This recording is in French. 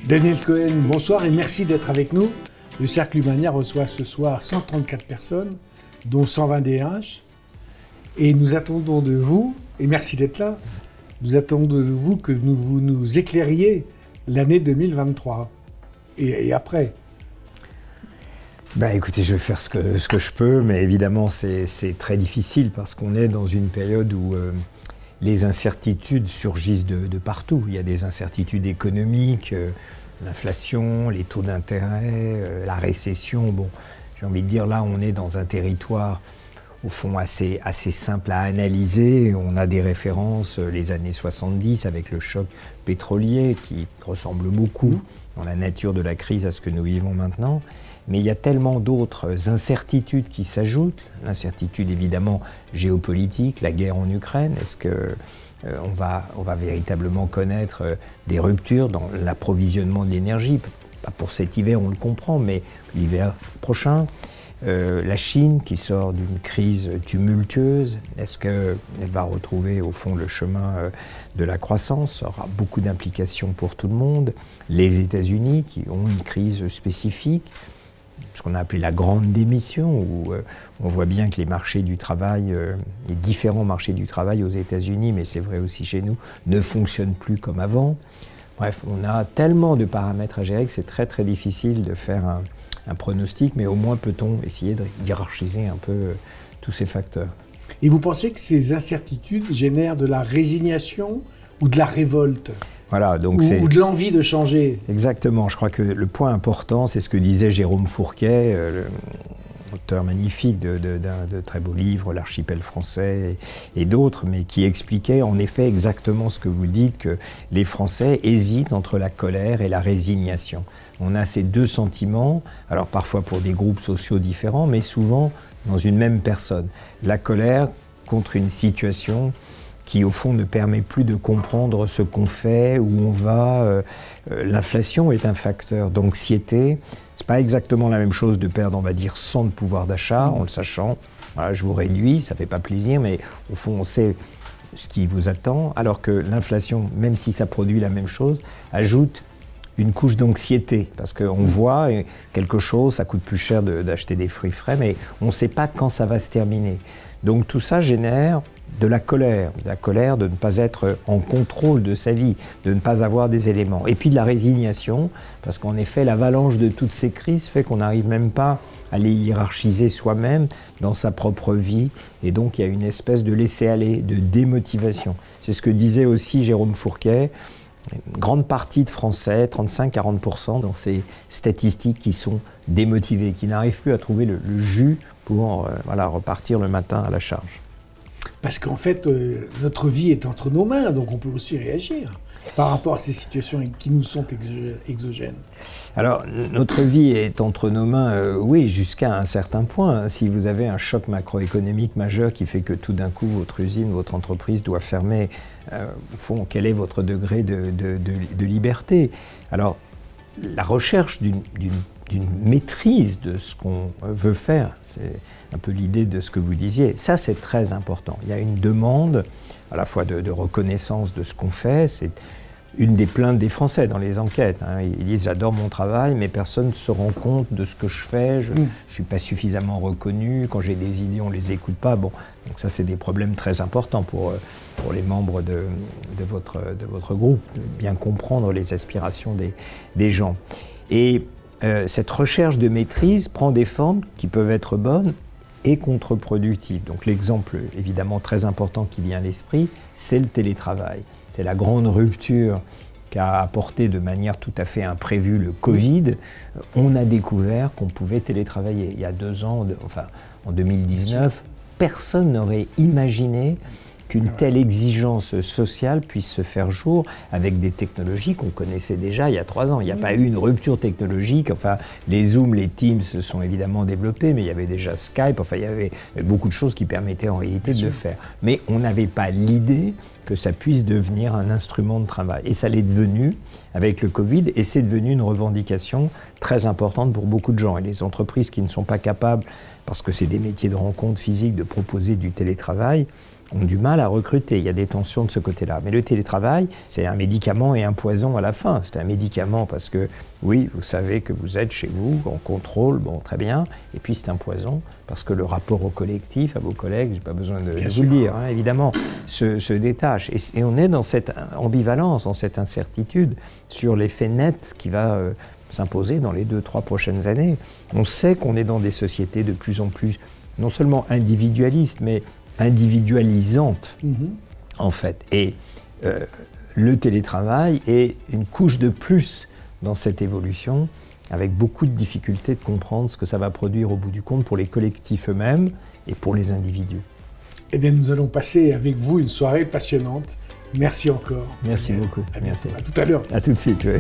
Daniel Cohen, bonsoir et merci d'être avec nous. Le Cercle Humania reçoit ce soir 134 personnes, dont 120 DRH. Et nous attendons de vous, et merci d'être là, nous attendons de vous que vous nous éclairiez l'année 2023 et après. Écoutez, je vais faire ce que je peux, mais évidemment c'est très difficile parce qu'on est dans une période où les incertitudes surgissent de partout. Il y a des incertitudes économiques, l'inflation, les taux d'intérêt, la récession. Bon, j'ai envie de dire, là, on est dans un territoire, au fond, assez simple à analyser. On a des références, les années 70, avec le choc pétrolier, qui ressemble beaucoup dans la nature de la crise à ce que nous vivons maintenant. Mais il y a tellement d'autres incertitudes qui s'ajoutent. L'incertitude évidemment géopolitique, la guerre en Ukraine. Est-ce que on va véritablement connaître des ruptures dans l'approvisionnement de l'énergie? Pas pour cet hiver, on le comprend, mais l'hiver prochain. La Chine qui sort d'une crise tumultueuse. Est-ce qu'elle va retrouver au fond le chemin de la croissance? Ça aura beaucoup d'implications pour tout le monde. Les États-Unis qui ont une crise spécifique, ce qu'on a appelé la grande démission, où on voit bien que les marchés du travail, les différents marchés du travail aux États-Unis, mais c'est vrai aussi chez nous, ne fonctionnent plus comme avant. Bref, on a tellement de paramètres à gérer que c'est très très difficile de faire un pronostic, mais au moins peut-on essayer de hiérarchiser un peu tous ces facteurs. Et vous pensez que ces incertitudes génèrent de la résignation ou de la révolte? Voilà, donc ou de l'envie de changer. Exactement, je crois que le point important, c'est ce que disait Jérôme Fourquet, auteur magnifique de très beaux livres, L'Archipel français et d'autres, mais qui expliquait en effet exactement ce que vous dites, que les Français hésitent entre la colère et la résignation. On a ces deux sentiments, alors parfois pour des groupes sociaux différents, mais souvent dans une même personne. La colère contre une situation qui au fond ne permet plus de comprendre ce qu'on fait, où on va. L'inflation est un facteur d'anxiété. C'est pas exactement la même chose de perdre, on va dire, 100 de pouvoir d'achat, en le sachant. Voilà, je vous réduis, ça fait pas plaisir, mais au fond, on sait ce qui vous attend. Alors que l'inflation, même si ça produit la même chose, ajoute une couche d'anxiété, parce qu'on voit quelque chose, ça coûte plus cher d'acheter des fruits frais, mais on ne sait pas quand ça va se terminer. Donc tout ça génère de la colère de ne pas être en contrôle de sa vie, de ne pas avoir des éléments. Et puis de la résignation, parce qu'en effet, l'avalanche de toutes ces crises fait qu'on n'arrive même pas à les hiérarchiser soi-même dans sa propre vie. Et donc il y a une espèce de laisser-aller, de démotivation. C'est ce que disait aussi Jérôme Fourquet. Une grande partie de Français, 35-40%, dans ces statistiques qui sont démotivés, qui n'arrivent plus à trouver le jus pour repartir le matin à la charge. Parce qu'en fait, notre vie est entre nos mains, donc on peut aussi réagir par rapport à ces situations qui nous sont exogènes. Alors, notre vie est entre nos mains, oui, jusqu'à un certain point. Si vous avez un choc macroéconomique majeur qui fait que tout d'un coup, votre usine, votre entreprise doit fermer, au fond, quel est votre degré de liberté? Alors, la recherche d'une maîtrise de ce qu'on veut faire, c'est un peu l'idée de ce que vous disiez. Ça, c'est très important. Il y a une demande à la fois de reconnaissance de ce qu'on fait. C'est une des plaintes des Français dans les enquêtes. Ils disent « j'adore mon travail, mais personne ne se rend compte de ce que je fais. Je ne suis pas suffisamment reconnu. Quand j'ai des idées, on ne les écoute pas. » Bon, donc ça, c'est des problèmes très importants pour les membres de votre groupe, de bien comprendre les aspirations des gens. Et cette recherche de maîtrise prend des formes qui peuvent être bonnes et contre-productives. Donc l'exemple évidemment très important qui vient à l'esprit, c'est le télétravail. C'est la grande rupture qu'a apporté de manière tout à fait imprévue le Covid. On a découvert qu'on pouvait télétravailler. Il y a 2 ans, en 2019, personne n'aurait imaginé qu'une telle exigence sociale puisse se faire jour avec des technologies qu'on connaissait déjà il y a 3 ans. Il n'y a pas eu une rupture technologique. Enfin, les Zoom, les Teams se sont évidemment développés, mais il y avait déjà Skype. Enfin, il y avait beaucoup de choses qui permettaient en réalité de le faire. Mais on n'avait pas l'idée que ça puisse devenir un instrument de travail. Et ça l'est devenu avec le Covid, et c'est devenu une revendication très importante pour beaucoup de gens. Et les entreprises qui ne sont pas capables, parce que c'est des métiers de rencontre physique, de proposer du télétravail, ont du mal à recruter. Il y a des tensions de ce côté-là. Mais le télétravail, c'est un médicament et un poison à la fin. C'est un médicament parce que, oui, vous savez que vous êtes chez vous, on contrôle, bon, très bien. Et puis c'est un poison parce que le rapport au collectif, à vos collègues, j'ai pas besoin de vous le dire, hein, évidemment, se détache. Et on est dans cette ambivalence, dans cette incertitude sur l'effet net qui va s'imposer dans les 2-3 prochaines années. On sait qu'on est dans des sociétés de plus en plus, non seulement individualistes, mais individualisante, en fait. Et le télétravail est une couche de plus dans cette évolution, avec beaucoup de difficultés de comprendre ce que ça va produire au bout du compte pour les collectifs eux-mêmes et pour les individus. Eh bien, nous allons passer avec vous une soirée passionnante. Merci encore. Merci beaucoup. À bientôt. Merci. À tout à l'heure. À tout de suite. Oui.